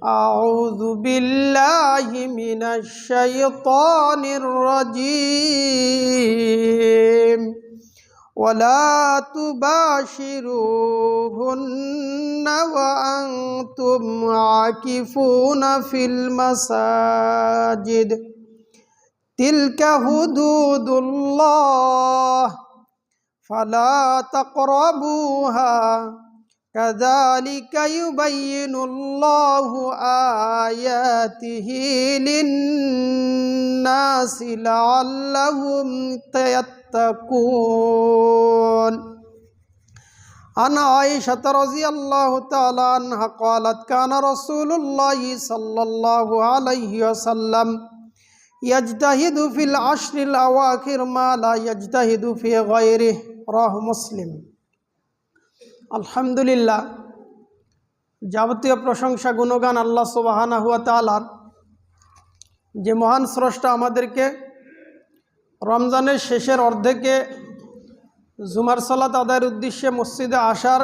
أعوذ بالله من الشيطان الرجيم ولا تباشروهن وأنتم عاكفون في المساجد تلك حدود الله فلا تقربوها كذلك يبين الله آياته للناس لعلهم يتقون عن عائشة رضي الله تعالى عنها قالت كان رسول الله صلى الله عليه وسلم يجتهد في العشر الأواخر ما لا يجتهد في غيره رواه مسلم। আলহামদুলিল্লাহ, যাবতীয় প্রশংসা গুণগান আল্লাহ সুবহানাহু ওয়া তাআলার, যে মহান স্রষ্টা আমাদেরকে রমজানের শেষের অর্ধেকে জুমার সালাত আদায়ের উদ্দেশ্যে মসজিদে আসার,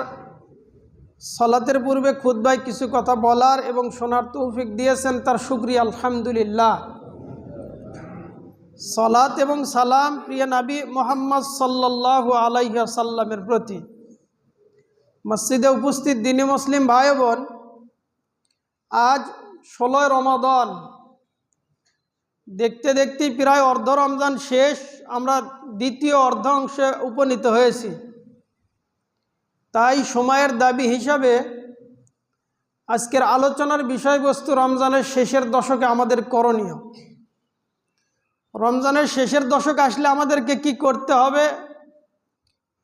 সালাতের পূর্বে খুতবায় কিছু কথা বলার এবং শোনার তৌফিক দিয়েছেন, তার শুকরিয়া আলহামদুলিল্লাহ। সালাত এবং সালাম প্রিয় নবী মুহাম্মদ সাল্লাল্লাহু আলাইহি ওয়াসাল্লামের প্রতি। মসজিদে উপস্থিত দ্বীনি মুসলিম ভাই বোন, আজ 16 রমাদান, দেখতে দেখতেই প্রায় অর্ধ রমজান শেষ, আমরা দ্বিতীয় অর্ধ অংশে উপনীত হয়েছি। তাই সময়ের দাবি হিসাবে আজকের আলোচনার বিষয়বস্তু রমজানের শেষের দশকে আমাদের করণীয়। রমজানের শেষের দশক আসলে আমাদেরকে কি করতে হবে,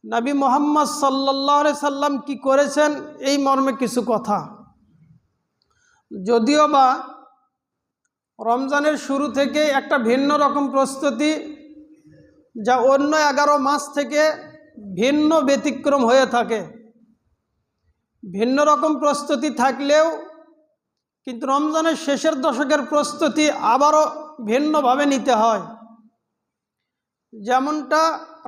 নবী মুহাম্মদ সাল্লাল্লাহু আলাইহি সাল্লাম কি করেছেন, এই মর্মে কিছু কথা। যদিও বা রমজানের শুরু থেকে একটা ভিন্ন রকম প্রস্তুতি, যা অন্য 11 মাস থেকে ভিন্ন ব্যতিক্রম হয়ে থাকে, ভিন্ন রকম প্রস্তুতি থাকলেও কিন্তু রমজানের শেষের দশকের প্রস্তুতি আবারও ভিন্নভাবে নিতে হয়। যেমনটা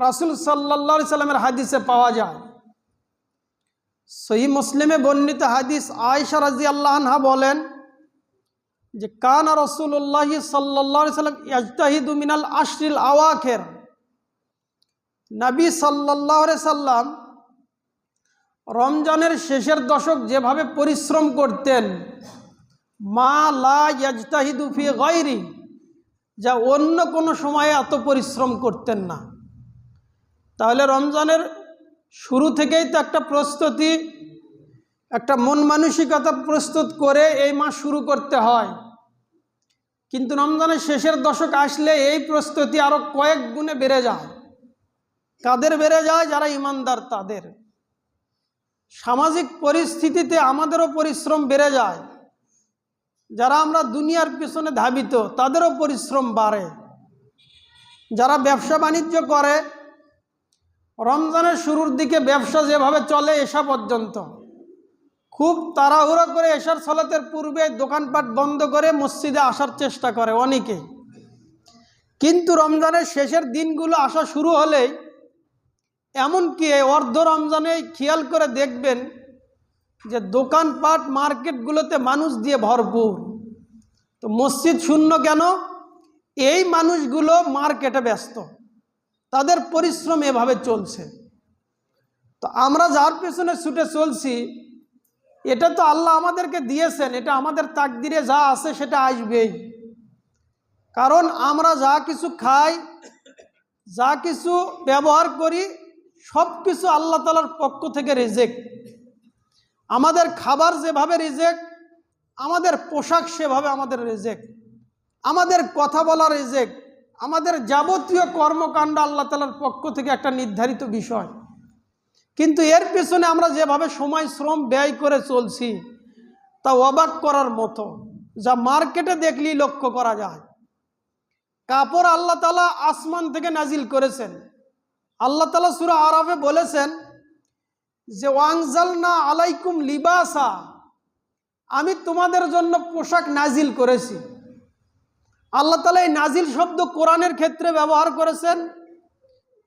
রাসূল সাল্লাল্লাহু আলাইহি সাল্লামের হাদিসে পাওয়া যায়। সহিহ মুসলিমে বর্ণিত হাদিস, আয়েশা রাদিয়াল্লাহু আনহা বলেন যে কানা রাসূলুল্লাহ সাল্লাল্লাহু আলাইহি সাল্লাম ইয়াজতাহিদু মিনাল আশরিল আওয়াখির, নবী সাল্লাল্লাহু আলাইহি সাল্লাম রমজানের শেষের দশক যেভাবে পরিশ্রম করতেন, মা লা ইয়াজতাহিদু ফি গায়রি, যা অন্য কোনো সময়ে এত পরিশ্রম করতেন না। তাহলে রমজানের শুরু থেকেই তো একটা প্রস্তুতি, একটা মন মানসিকতা প্রস্তুত করে এই মাস শুরু করতে হয়। কিন্তু রমজানের শেষের দশক আসলে এই প্রস্তুতি আরও কয়েক গুণে বেড়ে যায়। কাদের বেড়ে যায়? যারা ইমানদার তাদের। সামাজিক পরিস্থিতিতে আমাদেরও পরিশ্রম বেড়ে যায়। যারা আমরা দুনিয়ার পিছনে ধাবিত, তাদেরও পরিশ্রম বাড়ে। যারা ব্যবসা বাণিজ্য করে, রমজানের শুরুর দিকে ব্যবসা যেভাবে চলে এশা পর্যন্ত, খুব তাড়াহুড়ো করে এশার সালাতের পূর্বে দোকানপাট বন্ধ করে মসজিদে আসার চেষ্টা করে অনেকে। কিন্তু রমজানের শেষের দিনগুলো আসা শুরু হলেই, এমনকি অর্ধ রমজানে খেয়াল করে দেখবেন যে দোকানপাট মার্কেটগুলোতে মানুষ দিয়ে ভরপুর। তো মসজিদ শূন্য কেন? এই মানুষগুলো মার্কেটে ব্যস্ত, তাদের পরিশ্রম এভাবে চলছে। তো আমরা যার পেছনে ছুটে চলছি, এটা তো আল্লাহ আমাদেরকে দিয়েছেন, এটা আমাদের তাকদিরে যা আছে সেটা আসবেই। কারণ আমরা যা কিছু খাই, যা কিছু ব্যবহার করি, সব কিছু আল্লাহ তাআলার পক্ষ থেকে রিজেক্ট। আমাদের খাবার যেভাবে রিজেক্ট, আমাদের পোশাক সেভাবে আমাদের রিজেক্ট, আমাদের কথা বলা রিজেক্ট, আমাদের যাবতীয় কর্মকাণ্ড আল্লাহ তাআলার পক্ষ থেকে একটা নির্ধারিত বিষয়। কিন্তু এর পেছনে আমরা যেভাবে সময় শ্রম ব্যয় করে চলছি, তা অবাক করার মতো, যা মার্কেটে দেখলেই লক্ষ্য করা যায়। কাপড় আল্লাহ তাআলা আসমান থেকে নাজিল করেছেন। আল্লাহ তাআলা সূরা আরাফে বলেছেন যে ওয়াংজালনা আলাইকুম লিবাসা, আমি তোমাদের জন্য পোশাক নাজিল করেছি। আল্লাহ তাআলা এই নাজিল শব্দ কোরআনের ক্ষেত্রে ব্যবহার করেছেন,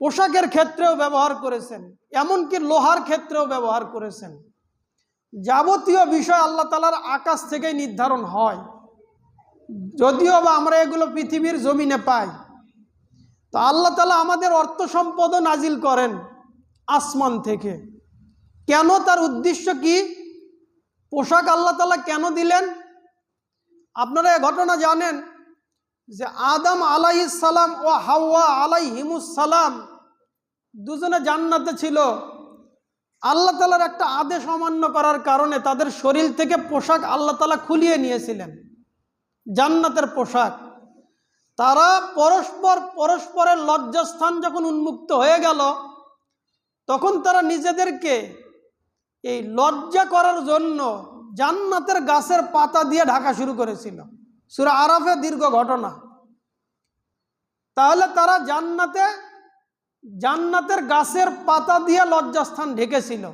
পোশাকের ক্ষেত্রেও ব্যবহার করেছেন, এমনকি লোহার ক্ষেত্রেও ব্যবহার করেছেন। যাবতীয় বিষয় আল্লাহ তাআলার আকাশ থেকেই নির্ধারণ হয়, যদিও বা আমরা এগুলো পৃথিবীর জমিনে পাই। তো আল্লাহ তাআলা আমাদের অর্থ সম্পদও নাজিল করেন আসমান থেকে। কেন? তার উদ্দেশ্য কি? পোশাক আল্লাহ তাআলা কেন দিলেন? আপনারা এ ঘটনা জানেন যে আদম আলাইহিস সালাম ও হাওয়া আলাইহিমুস সালাম দুজনে জান্নাতে ছিল। আল্লাহ তাআলার একটা আদেশ অমান্য করার কারণে তাদের শরীর থেকে পোশাক আল্লাহ তাআলা খুলিয়ে নিয়েছিলেন, জান্নাতের পোশাক। তারা পরস্পরের লজ্জাস্থান যখন উন্মুক্ত হয়ে গেল, তখন তারা নিজেদেরকে এই লজ্জা করার জন্য জান্নাতের গাছের পাতা দিয়ে ঢাকা শুরু করেছিল। সূরা আরাফে দীর্ঘ ঘটনা। তাহলে তারা জান্নাতের গাছের পাতা দিয়ে লজ্জাস্থান ঢেকেছিল।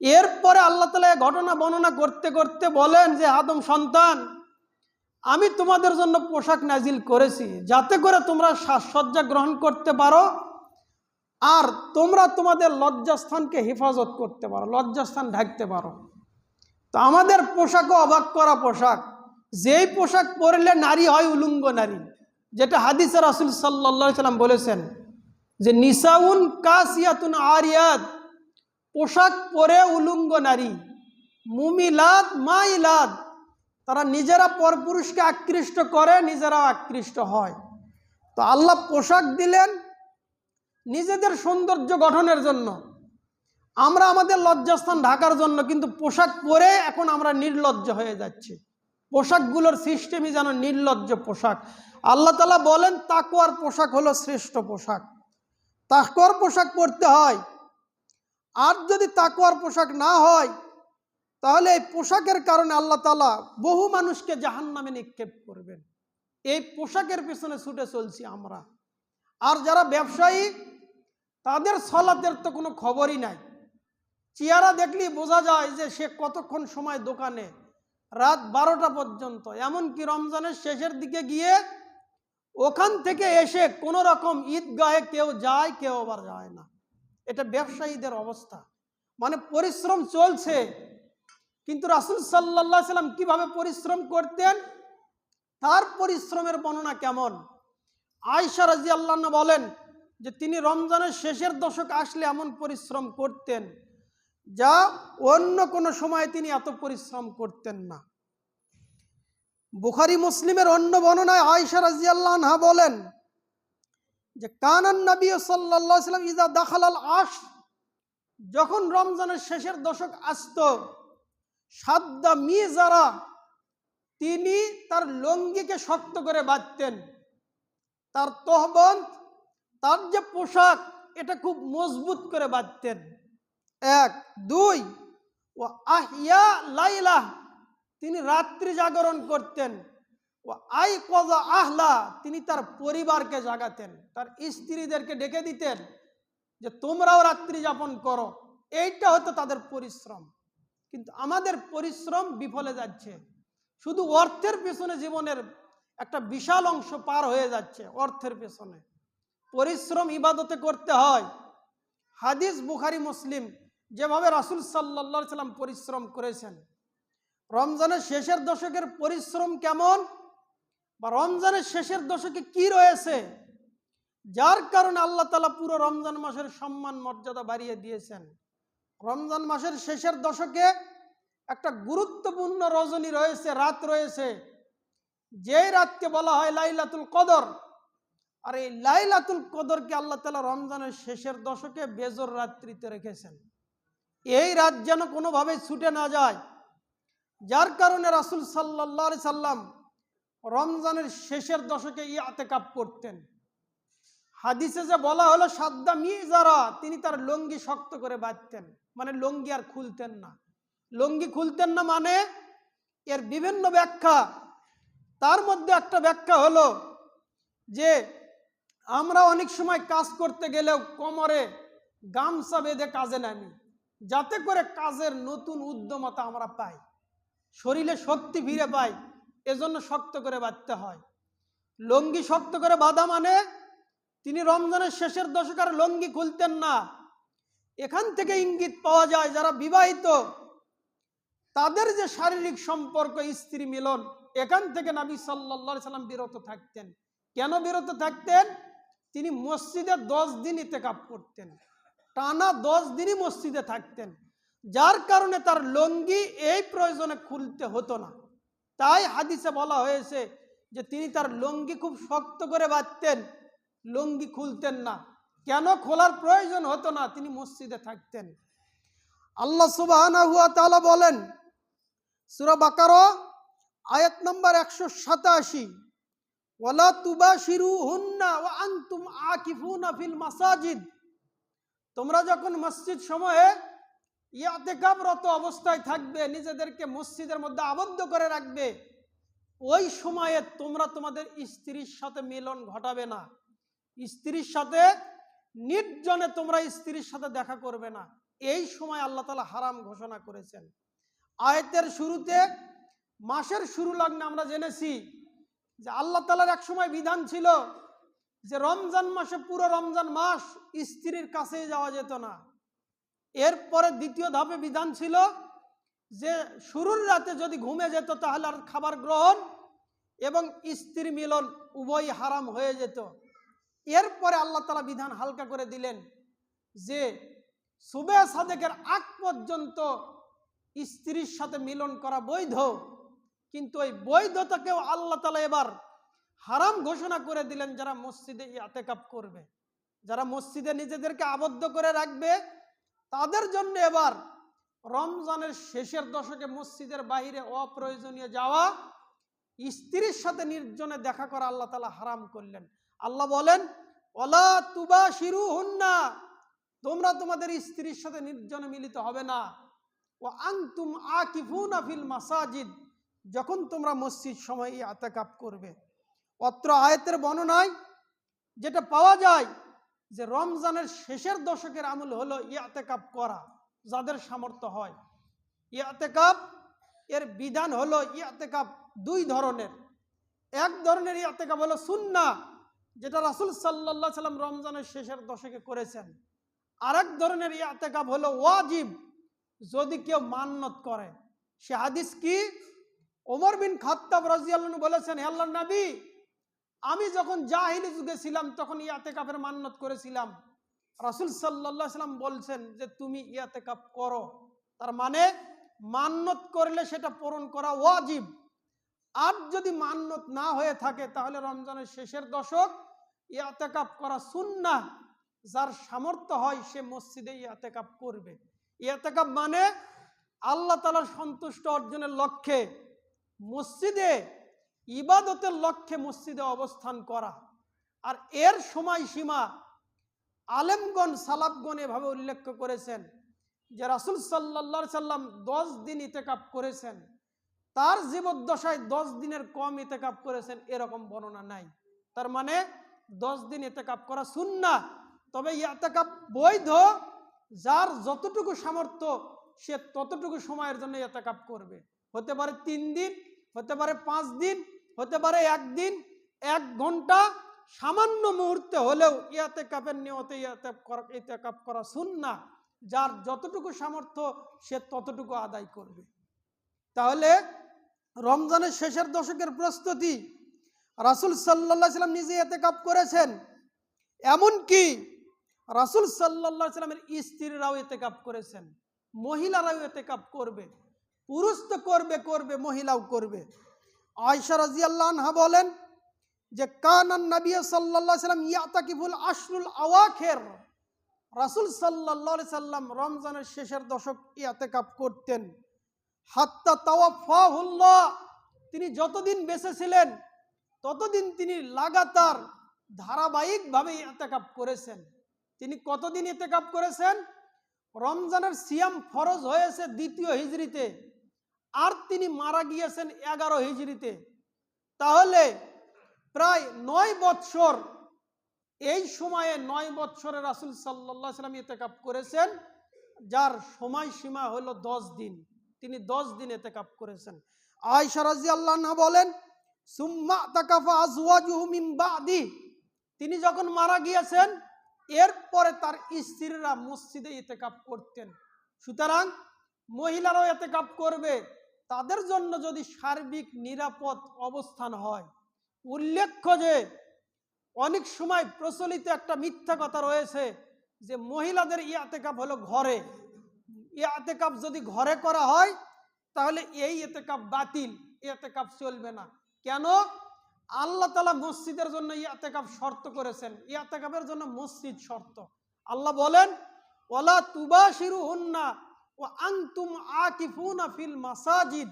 এরপরে আল্লাহ তাআলা এই ঘটনা বর্ণনা করতে করতে বলেন যে আদম সন্তান, আমি তোমাদের জন্য পোশাক নাজিল করেছি যাতে করে তোমরা সাজসজ্জা গ্রহণ করতে পারো, আর তোমরা তোমাদের লজ্জাস্থানকে হেফাজত করতে পারো, লজ্জাস্থান ঢাকতে পারো। তো আমাদের পোশাকও অবাক করা পোশাক। যেই পোশাক পরলে নারী হয় উলঙ্গ নারী, যেটা হাদিসে রাসূল সাল্লাল্লাহু আলাইহি সাল্লাম বলেছেন যে নিসাউন কাসিয়াতুন আরিয়াত, পোশাক পরে উলঙ্গ নারী, মুমিলাত মাইলাত, তারা নিজেরা পরপুরুষকে আকৃষ্ট করে, নিজেরাও আকৃষ্ট হয়। তো আল্লাহ পোশাক দিলেন নিজেদের সৌন্দর্য গঠনের জন্য, আমরা আমাদের লজ্জাস্থান ঢাকার জন্য, কিন্তু পোশাক পরে এখন আমরা নির্লজ্জ হয়ে যাচ্ছি। পোশাকগুলোর সিস্টেমই যেন নির্লজ্জ পোশাক। আল্লাহ তাআলা বলেন তাকওয়ার পোশাক হলো শ্রেষ্ঠ পোশাক, তাকওয়ার পোশাক পরতে হয়। আর যদি তাকওয়ার পোশাক না হয়, তাহলে এই পোশাকের কারণে আল্লাহ তাআলা বহু মানুষকে জাহান্নামে নিক্ষেপ করবেন। এই পোশাকের পিছনে ছুটে চলছি আমরা। আর যারা ব্যবসায়ী, তাদের সলাতের তো কোনো খবরই নাই। চেহারা দেখলেই বোঝা যায় যে সে কতক্ষণ সময় দোকানে, রাত 12টা পর্যন্ত। এমনকি রমজানের শেষের দিকে গিয়ে ওখান থেকে এসে কোনো রকম ঈদগাহে কেউ যায়, কেউ আবার যায় না। এটা ব্যবসায়ীদের অবস্থা। মানে পরিশ্রম চলছে, কিন্তু রাসূল সাল্লাল্লাহু আলাইহি সাল্লাম কিভাবে পরিশ্রম করতেন, তার পরিশ্রমের বর্ণনা কেমন? আয়েশা রাদিয়াল্লাহু আনহা বলেন যে তিনি রমজানের শেষের দশক আসলে এমন পরিশ্রম করতেন যা অন্য কোনো সময় তিনি এত পরিশ্রম করতেন না। বুখারী মুসলিমের অন্য বর্ণনায় আয়েশা রাদিয়াল্লাহু আনহা বলেন যে কানান নবী সাল্লাল্লাহু আলাইহি সাল্লাম ইযা দাখালাল আশর, যখন রমজানের শেষের দশক আসতো, সাদ্দা মিজারা, তিনি তার লঙ্গিকে শক্ত করে বাঁধতেন। তার তহবন্ত, তার যে পোশাক, এটা খুব মজবুত করে বাঁধতেন। 1 2 ও আহিয়া লাইলা, তিনি রাত্রি জাগরণ করতেন। ও আই কজা আহলা, তিনি তার পরিবারকে জাগাতেন, তার স্ত্রীদেরকে ডেকে দিতেন যে তোমরাও রাত্রি যাপন করো। এইটা হতো তাদের পরিশ্রম। কিন্তু আমাদের পরিশ্রম বিফলে যাচ্ছে, শুধু অর্থের পেছনে জীবনের একটা বিশাল অংশ পার হয়ে যাচ্ছে। অর্থের পেছনে পরিশ্রম ইবাদতে করতে হয়। হাদিস বুখারী মুসলিম, যেভাবে রাসূল সাল্লাল্লাহু আলাইহি সাল্লাম পরিশ্রম করেছেন। রমজানের শেষের দশকের পরিশ্রম কেমন, বা রমজানের শেষের দশকে কি রয়েছে, যার কারণে আল্লাহ তাআলা পুরো রমজান মাসের সম্মান মর্যাদা বাড়িয়ে দিয়েছেন। রমজান মাসের শেষের দশকে একটা গুরুত্বপূর্ণ রজনী রয়েছে, রাত রয়েছে, যেই রাতকে বলা হয় লাইলাতুল কদর। আর এই লাইলাতুল কদরকে আল্লাহ তাআলা রমজানের শেষের দশকে বেজর রাত্রিতে রেখেছেন। এই রাত যেন কোনোভাবে ছুটে না যায়, যার কারণে রাসূল সাল্লাল্লাহু আলাইহি সাল্লাম রমজানের শেষের দশকে ইতিকাফ করতেন। হাদিসে যে বলা হলো সাদ্দা মিজারা, তিনি তার লঙ্গি শক্ত করে বাঁধতেন, মানে লঙ্গি আর খুলতেন না। লঙ্গি খুলতেন না মানে এর বিভিন্ন ব্যাখ্যা। তার মধ্যে একটা ব্যাখ্যা হলো যে আমরা অনেক সময় কাজ করতে গেলেও কোমরে গামছা বেঁধে কাজে নামি, যাতে করে কাজের নতুন উদ্যমতা আমরা পাই, শরীরে শক্তি ফিরে পাই, এজন্য শক্ত করে বাঁধতে হয়। লঙ্গি শক্ত করে বাঁধা মানে তিনি রমজানের শেষের দশকের লঙ্গি খুলতেন না। এখান থেকে ইঙ্গিত পাওয়া যায় যারা বিবাহিত তাদের যে শারীরিক সম্পর্ক, স্ত্রী মিলন, এখান থেকে নবী সাল্লাল্লাহু আলাইহি সাল্লাম বিরত থাকতেন। কেন বিরত থাকতেন? তিনি মসজিদে 10 দিন ইতিকাফ করতেন, টানা 10 দিনই মসজিদে থাকতেন, যার কারণে তার লুঙ্গি এই প্রয়োজনে খুলতে হতো না। তাই হাদিসে বলা হয়েছে যে তিনি তার লুঙ্গি খুব শক্ত করে বাঁধতেন, লুঙ্গি খুলতেন না। কেন খোলার প্রয়োজন হতো না? তিনি মসজিদে থাকতেন। আল্লাহ সুবহানাহু ওয়া তাআলা বলেন সূরা বাকারা আয়াত নম্বর 187, ওয়ালা তুবাশিরুহুন্না ওয়া আনতুম আকিফুনা ফিল মাসাজিদ। তোমরা যখন মসজিদ সমূহে ইতিকাফরত অবস্থায় থাকবে, নিজেদেরকে মসজিদের মধ্যে আবদ্ধ করে রাখবে, ওই সময়ে তোমরা তোমাদের স্ত্রীর সাথে মিলন ঘটাবে না, স্ত্রীর সাথে নির্জনে তোমরা স্ত্রীর সাথে দেখা করবে না। এই সময় আল্লাহ তাআলা হারাম ঘোষণা করেছেন। আয়াতের শুরুতে মাসের শুরু লগ্নে আমরা জেনেছি যে আল্লাহ তাআলার এক সময় বিধান ছিল যে রমজান মাসে পুরো রমজান মাস স্ত্রীর কাছে যাওয়া যেত না। এরপরে দ্বিতীয় ধাপে বিধান ছিল যে শুরুর রাতে যদি ঘুমে যেত তাহলে আর খাবার গ্রহণ এবং স্ত্রী মিলন উভয় হারাম হয়ে যেত। এরপরে আল্লাহ তাআলা বিধান হালকা করে দিলেন যে সুবে সাদেকের আগ পর্যন্ত স্ত্রীর সাথে মিলন করা বৈধ, কিন্তু ওই বৈধতাকেও আল্লাহ তাআলা এবার হারাম ঘোষণা করে দিলেন যারা মসজিদে ইতিকাফ করবে, যারা মসজিদে নিজেদেরকে আবদ্ধ করে রাখবে, তাদের জন্য এবার রমজানের শেষের দশকে মসজিদের বাইরে অপ্রয়োজনীয় যাওয়া, স্ত্রীর সাথে নির্জনে দেখা করা আল্লাহ তাআলা হারাম করলেন। আল্লাহ বলেন ওয়ালা তুবাশিরুহুন্না, তোমরা তোমাদের স্ত্রীর সাথে নির্জনে মিলিত হবে না, ওয়া আনতুম আকিফুনা ফিল মাসাজিদ, যখন তোমরা মসজিদ সময়ে ইতিকাফ করবে। অত্র আয়াতের বর্ণনায় যেটা পাওয়া যায় যে রমজানের শেষের দশকের আমল হলো ইতিকাফ করা, যাদের সামর্থ্য হয়। ইতিকাফ এর বিধান হলো ইতিকাফ দুই ধরনের। এক ধরনের ইতিকাফ হলো সুন্নাহ, যেটা রাসূল সাল্লাল্লাহু আলাইহি সাল্লাম রমজানের শেষের দশকে করেছেন। আরেক ধরনের ইতিকাফ হলো ওয়াজিব, যদি কেউ মান্নত করে। সে হাদিস কি? ওমর বিন খাত্তাব রাদিয়াল্লাহু আনহু বলেছেন, হে আল্লাহর নবী, আমি যখন জাহিলি যুগে ছিলাম তখন ইতিকাফের মান্নত করেছিলাম। রাসূল সাল্লাল্লাহু আলাইহি সাল্লাম বলছেন যে তুমি ইতিকাফ করো। তার মানে মান্নত করলে সেটা পূরণ করা ওয়াজিব। আর যদি মান্নত না হয়ে থাকে তাহলে রমজানের শেষের দশক ইতিকাফ করা সুন্নাহ। যার সামর্থ্য হয় সে মসজিদে ইতিকাফ করবে। ইতিকাফ মানে আল্লাহ তাআলার সন্তুষ্ট অর্জনের লক্ষ্যে মসজিদে ইবাদতের লক্ষ্যে মসজিদে অবস্থান করা। আর এর সময়সীমা আলেমগণ সালাফগণ এভাবে উল্লেখ করেছেন যে রাসূল সাল্লাল্লাহু আলাইহি সাল্লাম 10 দিন ইতিকাফ করেছেন, তার জীবদ্দশায় 10 দিনের কম ইতিকাফ করেছেন, এরকম বর্ণনা নাই। তার মানে 10 দিন ইতিকাফ করা সুন্নাহ। তবে ইতিকাফ বৈধ, যার যতটুকু সামর্থ্য সে ততটুকু সময়ের জন্য ইতিকাফ করবে। হতে পারে 3 দিন, হতে পারে 5 দিন, হতে পারে 1 দিন, 1 ঘন্টা, সামান্য মুহূর্তে হলেও ইতিকাফের নিয়তে ইতিকাফ করা সুন্নাহ। যার যতটুকু সামর্থ্য সে ততটুকু আদায় করবে। তাহলে রমজানের শেষের দশকের প্রস্তুতি রাসূল সাল্লাল্লাহু আলাইহি সাল্লাম নিজে ইতিকাফ করেছেন। এমনকি রাসূল সাল্লাল্লাহু আলাইহি সাল্লামের স্ত্রীরাও ইতিকাফ করেছেন, মহিলারাও ইতিকাফ করবে। পুরুষ তো করবে, মহিলাও করবে। আয়েশা রাদিয়াল্লাহু আনহা বলেন যে কানান নবী সাল্লাল্লাহু আলাইহি সাল্লাম ইয়াতাকিফুল আশরুল আওয়াখির, রাসূল সাল্লাল্লাহু আলাইহি সাল্লাম রমজানের শেষের দশক ইতিকাফ করতেন। হাত্তা তাওয়াফাহুল্লাহ, তিনি যতদিন বেঁচে ছিলেন ততদিন তিনি লাগাতার ধারাবাহিকভাবে ইতিকাফ করেছেন। তিনি কতদিন ইতিকাফ করেছেন? রমজানের সিয়াম ফরজ হয়েছে 2য় হিজরিতে, আর তিনি মারা গিয়েছেন 11 হিজরিতে। তাহলে প্রায় 9 বৎসর, এই সময়ে 9 বৎসরে রাসূল সাল্লাল্লাহু আলাইহি সাল্লাম ইতিকাফ করেছেন, যার সময়সীমা হলো 10 দিন। তিনি 10 দিন ইতিকাফ করেছেন। আয়েশা রাদিয়াল্লাহু আনহা বলেন সুম্মা তাকাফা আজওয়াজুহু মিন বাদি, তিনি যখন মারা গিয়েছেন এরপরে তার স্ত্রীরা মসজিদে ইতিকাফ করতেন। সুতরাং মহিলারাও ইতিকাফ করবে, তাদের জন্য যদি সার্বিক নিরাপদ অবস্থান হয়। উল্লেখ্য যে অনেক সময় প্রচলিত একটা মিথ্যা কথা রয়েছে যে মহিলাদের ইতিকাফ হলো ঘরে। ইতিকাফ যদি ঘরে করা হয় তাহলে এই ইতিকাফ বাতিল, ইতিকাফ চলবে না। কেন? আল্লাহ তাআলা মসজিদের জন্য ইতিকাফ শর্ত করেছেন, ইতিকাফের জন্য মসজিদ শর্ত। আল্লাহ বলেন, ওয়ালা তুবাশিরুহুন্না ওয়া আনতুম আকিফুনা ফিল মাসাজিদ।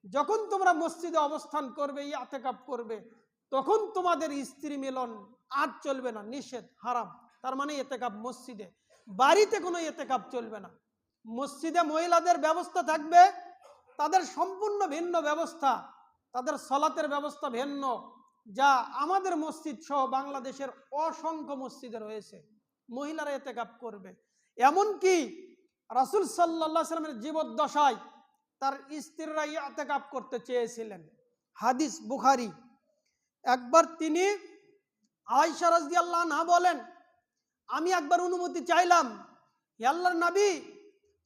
যখন তোমরা মসজিদে অবস্থান করবে, ইতিকাফ করবে, তখন তোমাদের স্ত্রী মিলন আজ চলবে না, নিষেধ, হারাম। তার মানে ইতিকাফ মসজিদে, বাড়িতে কোনো ইতিকাফ চলবে না। মসজিদে মহিলাদের ব্যবস্থা থাকবে, তাদের সম্পূর্ণ ভিন্ন ব্যবস্থা, তাদের সালাতের ব্যবস্থা ভিন্ন, যা আমাদের মসজিদ সহ বাংলাদেশের অসংখ্য মসজিদে রয়েছে। মহিলারা ইতিকাফ করবে। এমনকি রাসূল সাল্লাল্লাহু আলাইহি ওয়াসাল্লামের জীবদ্দশায় তার স্ত্রীরা ইতিকাফ করতে চেয়েছিলেন। হাদিস বুখারী। একবার তিনি আয়েশা রাদিয়াল্লাহু আনহা বলেন, আমি একবার অনুমতি চাইলাম, হে আল্লাহর নবী,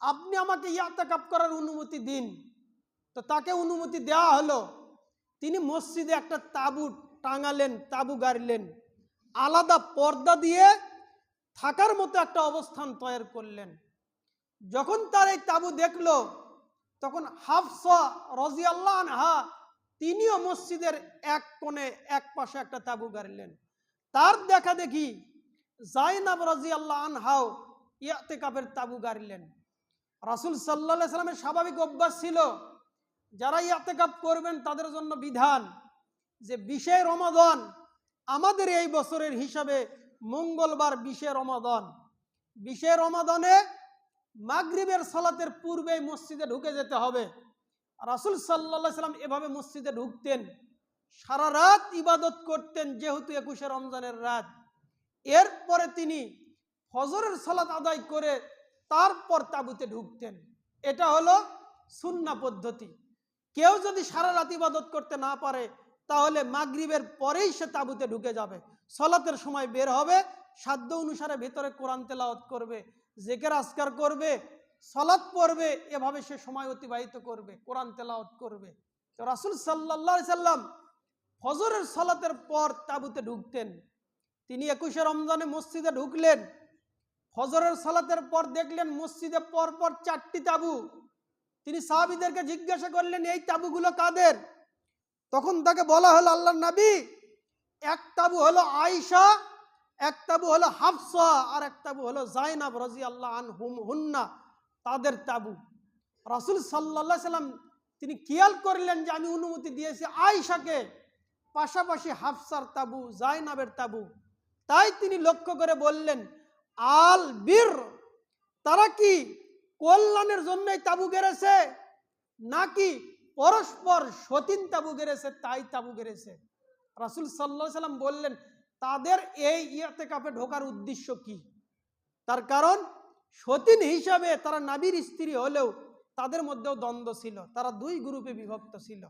আপনি আমাকে ইতিকাফ করার অনুমতি দিন। তো তাকে অনুমতি দেওয়া হলো। তিনি মসজিদে একটা তাঁবু টাঙালেন, তাঁবু গাড়লেন, আলাদা পর্দা দিয়ে থাকার মতো একটা অবস্থান তৈরি করলেন। যখন তার এই তাঁবু দেখলো, তখন হাফসা রাদিয়াল্লাহু আনহা তিনিও মসজিদের এক কোণে এক পাশে একটা তাঁবু গাড়লেন। তার দেখা দেখি যায়েনব রাদিয়াল্লাহু আনহাও ইতিকাফের তাঁবু গাড়লেন। রাসূল সাল্লাল্লাহু আলাইহি ওয়াসাল্লামের স্বাভাবিক অভ্যাস ছিল, যারা ইতিকাফ করবেন তাদের জন্য বিধান যে 20 রমাদান, আমাদের এই বছরের হিসাবে মঙ্গলবার 20 রমাদান, 20 রমাদানে মাগরিবের সালাতের পূর্বেই মসজিদে ঢুকে যেতে হবে। রাসূল সাল্লাল্লাহু আলাইহি ওয়াসাল্লাম এভাবে মসজিদে ঢুকতেন, সারা রাত ইবাদত করতেন, যেহেতু 21 রমজানের রাত। এরপরে তিনি ফজরের সালাত আদায় করে তারপর তাঁবুতে ঢুকতেন। এটা হলো সুন্নাহ পদ্ধতি। কেউ যদি সারা রাত ইবাদত করতে না পারে, তাহলে মাগরিবের পরেই সে তাঁবুতে ঢুকে যাবে, সালাতের সময় বের হবে, সাধ্য অনুসারে ভিতরে কোরআন তেলাওয়াত করবে, জিকির আজকার করবে, সালাত পড়বে, এভাবে সে সময় অতিবাহিত করবে, কোরআন তেলাওয়াত করবে। তো রাসূল সাল্লাল্লাহু আলাইহি সাল্লাম ফজরের সালাতের পর তাঁবুতে ঢুকতেন। তিনি 21 রমজানে মসজিদে ঢুকলেন, ফজরের সালাতের পর দেখলেন মসজিদে পরপর 4টি তাঁবু। তিনি সাহাবীদেরকে জিজ্ঞাসা করলেন, এই তাঁবুগুলো কাদের? তখন তাকে বলা হলো, আল্লাহর নবী, এক তাঁবু হলো আয়েশা, এক তাঁবু হলো হাফসা, আর এক তাঁবু হলো যায়েনব রাদিয়াল্লাহু আনহুন্না, তাদের তাঁবু। রাসূল সাল্লাল্লাহু আলাইহি সাল্লাম তিনি খেয়াল করলেন যে আমি অনুমতি দিয়েছি আয়েশাকে, পাশাপাশি হাফসার তাঁবু, যায়েনবের তাঁবু। তাই তিনি লক্ষ্য করে বললেন, আল বীর, তারা কি কল্যাণের জন্যই তাঁবু গেড়েছে, নাকি পরস্পর সতীন তাঁবু গেড়েছে, তাই তাঁবু গেড়েছে? রাসূল সাল্লাল্লাহু আলাইহি সাল্লাম বললেন, তাদের এই ইতিকাফে ঢোকার উদ্দেশ্য কি? তার কারণ সতীন হিসাবে তারা নবীর স্ত্রী হলেও তাদের মধ্যেও দ্বন্দ্ব ছিল, তারা 2 গ্রুপে বিভক্ত ছিল,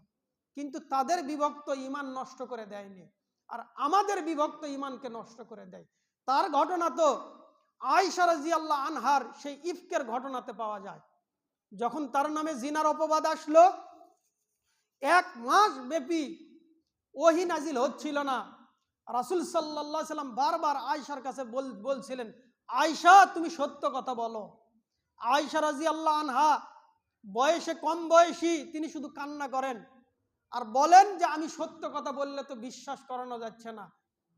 কিন্তু তাদের বিভক্ত ঈমান নষ্ট করে দেয়নি, আর আমাদের বিভক্ত ঈমানকে নষ্ট করে দেয়। তার ঘটনা তো আয়েশা রাদিয়াল্লাহু আনহার সেই ইফকের ঘটনাতে পাওয়া যায়। যখন তার নামে জিনার অপবাদ আসলো, 1 মাস ব্যাপী ওহী নাজিল হচ্ছিল না। রাসূল সাল্লাল্লাহু আলাইহি সাল্লাম বারবার আয়েশার কাছে বলছিলেন, আয়েশা তুমি সত্য কথা বলো। আয়েশা রাদিয়াল্লাহু আনহা বয়সে কম বয়সী, তিনি শুধু কান্না করেন আর বলেন যে আমি সত্য কথা বললে তো বিশ্বাস করানো যাচ্ছে না,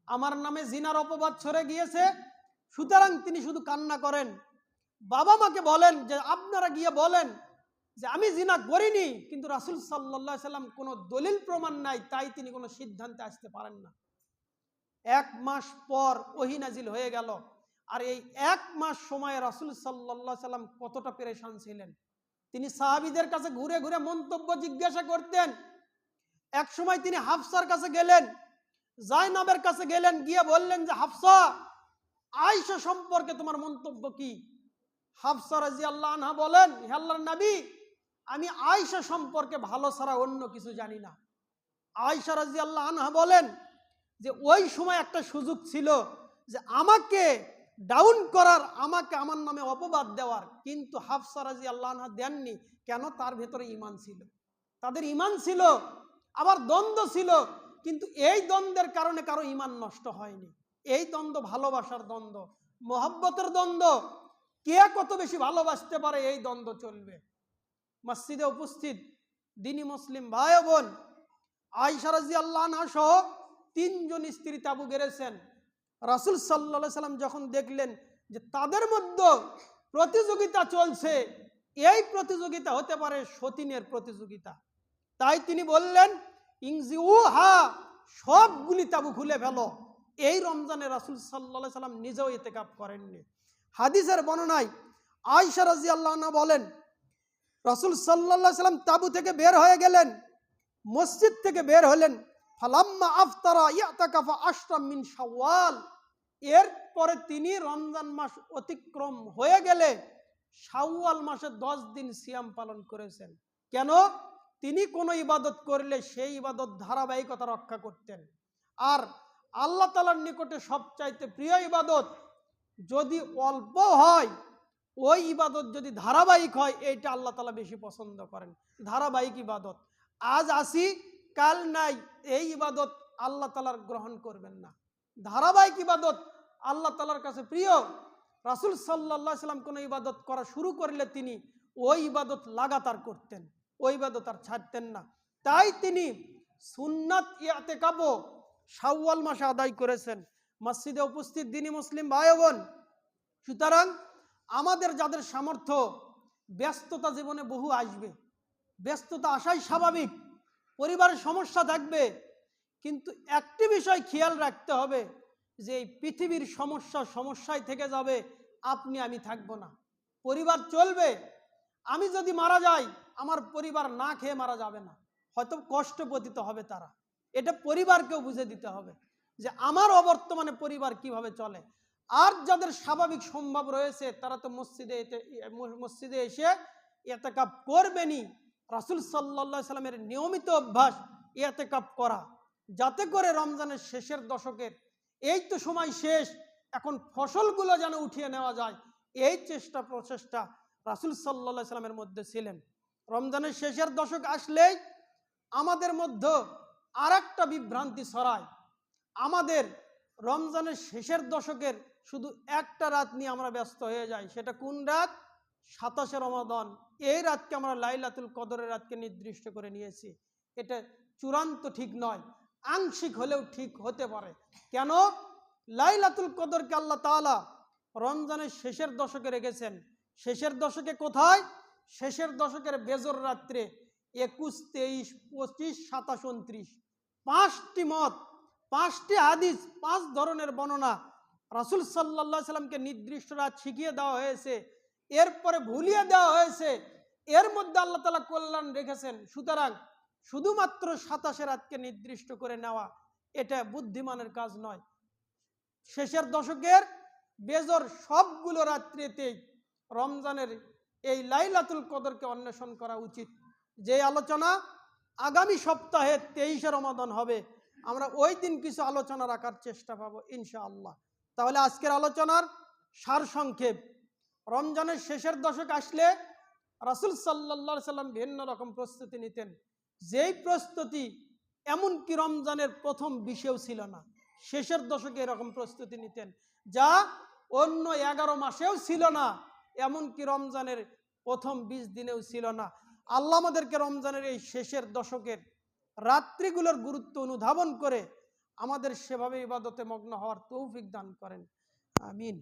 আমার নামে জিনার অপবাদ ছড়ে গিয়েছে, সুতরাং তিনি শুধু কান্না করেন। বাবা মাকে বলেন যে আপনারা গিয়ে বলেন যে আমি জিনা করিনি, কিন্তু রাসূল সাল্লাল্লাহু আলাইহি সাল্লাম কোনো দলিল প্রমাণ নাই, তাই তিনি কোনো সিদ্ধান্তে আসতে পারেন না। 1 মাস পর ওহী নাজিল হয়ে গেল, আর এই 1 মাস সময়ে রাসূল সাল্লাল্লাহু আলাইহি সাল্লাম কতটা পেরেশান ছিলেন। তিনি সাহাবীদের কাছে ঘুরে ঘুরে মন্তব্য জিজ্ঞাসা করতেন। এক সময় তিনি হাফসার কাছে গেলেন, যায়েনবের কাছে গেলেন, গিয়ে বললেন যে হাফসা, আয়েশা সম্পর্কে তোমার মন্তব্য কি? হাফসা রাদিয়াল্লাহু আনহা বলেন, হে আল্লাহর নবী, আমি আয়েশা সম্পর্কে ভালো ছাড়া অন্য কিছু জানি না। আয়েশা রাদিয়াল্লাহু আনহা বলেন যে ওই সময় একটা সুযোগ ছিল যে আমাকে ডাউন করার, আমাকে আমার নামে অপবাদ দেওয়ার, কিন্তু হাফসা রাদিয়াল্লাহু আনহা দেননি। কেন? তার ভেতরে ঈমান ছিল, তাদের ঈমান ছিল, আবার দ্বন্দ্ব ছিল, কিন্তু এই দ্বন্দ্বের কারণে কারো ঈমান নষ্ট হয়নি। এই দ্বন্দ্ব ভালোবাসার দ্বন্দ্ব, মহব্বতের দ্বন্দ্ব, কে কত বেশি ভালোবাসতে পারে এই দ্বন্দ্ব চলবে। মসজিদে উপস্থিত দিনী মুসলিম ভাই বোন, আয়েশা রাদিয়াল্লাহু আনহা সহ 3 জন স্ত্রী তাবু গেড়েছেন। রাসূল সাল্লাল্লাহু আলাইহি সাল্লাম যখন দেখলেন যে তাদের মধ্যে প্রতিযোগিতা চলছে, এই প্রতিযোগিতা হতে পারে সতীনের প্রতিযোগিতা, তাই তিনি বললেন ইনজিউহা, সবগুলি তাবু খুলে ফেলো। এই রমজানে রাসূল সাল্লাল্লাহু আলাইহি সাল্লাম নিজেও ইতিকাফ করেননি। হাদিসের বর্ণনায় আয়েশা রাদিয়াল্লাহু আনহা বলেন, রাসূল সাল্লাল্লাহু আলাইহি সাল্লাম তাবু থেকে বের হয়ে গেলেন, মসজিদ থেকে বের হলেন। ফালাম্মা আফতারা ইয়াতাকাফা আশরাম মিন শাওয়াল, এরপরে তিনি রমজান মাস অতিক্রম হয়ে গেলে শাওয়াল মাসে 10 দিন সিয়াম পালন করেছেন। কেন? তিনি কোনো ইবাদত করলে সেই ইবাদত ধারাবাহিকতা রক্ষা করতেন। আর আল্লাহ তাআলার নিকটে সবচাইতে প্রিয় ইবাদত যদি অল্প হয়, ওই ইবাদত যদি ধারাবাহিক হয়, এইটা আল্লাহ তাআলা বেশি পছন্দ করেন, ধারাবাহিক ইবাদত। আজ আসি কাল নাই, এই ইবাদত আল্লাহ তাআলার গ্রহণ করবেন না। ধারাবাহিক ইবাদত আল্লাহ তাআলার কাছে প্রিয়। রাসূল সাল্লাল্লাহু আলাইহি সাল্লাম কোনো ইবাদত করা শুরু করলে তিনি ওই ইবাদত লাগাতার করতেন, ওই ইবাদত আর ছাড়তেন না। তাই তিনি সুন্নাত ইতিকাফও শাওয়াল মাসে আদায় করেছেন। মসজিদে উপস্থিত দিনী মুসলিম ভাই বোন, সুতরাং আমাদের যাদের সামর্থ্য, ব্যস্ততা জীবনে বহু আসবে, ব্যস্ততা আসাই স্বাভাবিক, পরিবারের সমস্যা থাকবে, কিন্তু একটি বিষয় খেয়াল রাখতে হবে যে এই পৃথিবীর সমস্যায় থেকে যাবে, আপনি আমি থাকবো না, পরিবার চলবে। আমি যদি মারা যাই, আমার পরিবার না খেয়ে মারা যাবে না, হয়তো কষ্ট পতিত হবে তারা। এটা পরিবারকেও বুঝে দিতে হবে যে আমার অবর্তমানে পরিবার কিভাবে চলে। আর যাদের স্বাভাবিক সম্ভব রয়েছে তারা তো মসজিদে এসে ইতিকাফ করবেনই। রাসূল সাল্লাল্লাহু আলাইহি সাল্লামের নিয়মিত অভ্যাস ইতিকাফ করা, যাতে করে রমজানের শেষের দশকের, এই তো সময় শেষ, এখন ফসলগুলো যেন উঠিয়ে নেওয়া যায়, এই প্রচেষ্টা রাসূল সাল্লাল্লাহু আলাইহি সাল্লামের মধ্যে ছিলেন। রমজানের শেষের দশক আসলেই আমাদের মধ্যে আর একটা বিভ্রান্তি ছড়ায়। আমাদের রমজানের শেষের দশকের শুধু একটা রাত নিয়ে আমরা ব্যস্ত হয়ে যাই। সেটা কোন রাত? 27শে রমাদান। এই রাতকে আমরা লাইলাতুল কদরের রাতকে নির্দিষ্ট করে নিয়েছি। এটা চূড়ান্ত ঠিক নয়, আংশিক হলেও ঠিক হতে পারে। কেন? লাইলাতুল কদরকে আল্লাহ তাআলা রমজানের শেষের দশকে রেখেছেন। শেষের দশকে কোথায়? শেষের দশকের বেজর রাত্রে 21, 23, 25, 27, 29, 5টি মত, 5টি হাদিস, 5 ধরনের বর্ণনা রাসূল সাল্লাল্লাহু আলাইহি সাল্লামকে নির্দিষ্ট রাত শিখিয়ে দেওয়া হয়েছে, এরপরে ভুলিয়ে দেওয়া হয়েছে। এর মধ্যে আল্লাহ তাআলা কল্যাণ রেখেছেন। সুতরাং শুধুমাত্র 27 রাতকে নির্দিষ্ট করে নেওয়া এটা বুদ্ধিমানের কাজ নয়। শেষের দশকের বেজর সবগুলো রাত্রিতেই রমজানের এই লাইলাতুল কদরকে অন্বেষণ করা উচিত। যে আলোচনা আগামী সপ্তাহে 23শে রমাদান হবে, আমরা ওই দিন কিছু আলোচনা রাখার চেষ্টা পাবো ইনশাআল্লাহ। তাহলে আজকের আলোচনার সারসংক্ষেপ, রমজানের শেষের দশক আসলে রাসূল সাল্লাল্লাহু আলাইহি সাল্লাম ভিন্ন রকম প্রস্তুতি নিতেন, যেই প্রস্তুতি এমনকি রমজানের প্রথম 20-এও ছিল না। শেষের দশকে এরকম প্রস্তুতি নিতেন যা অন্য 11 মাসেও ছিল না, এমনকি রমজানের প্রথম 20 দিনেও ছিল না। আল্লাহ আমাদেরকে রমজানের এই শেষের দশকের রাত্রিগুলোর গুরুত্ব অনুধাবন করে আমাদের সেভাবে ইবাদতে মগ্ন হওয়ার তৌফিক দান করেন। আমিন।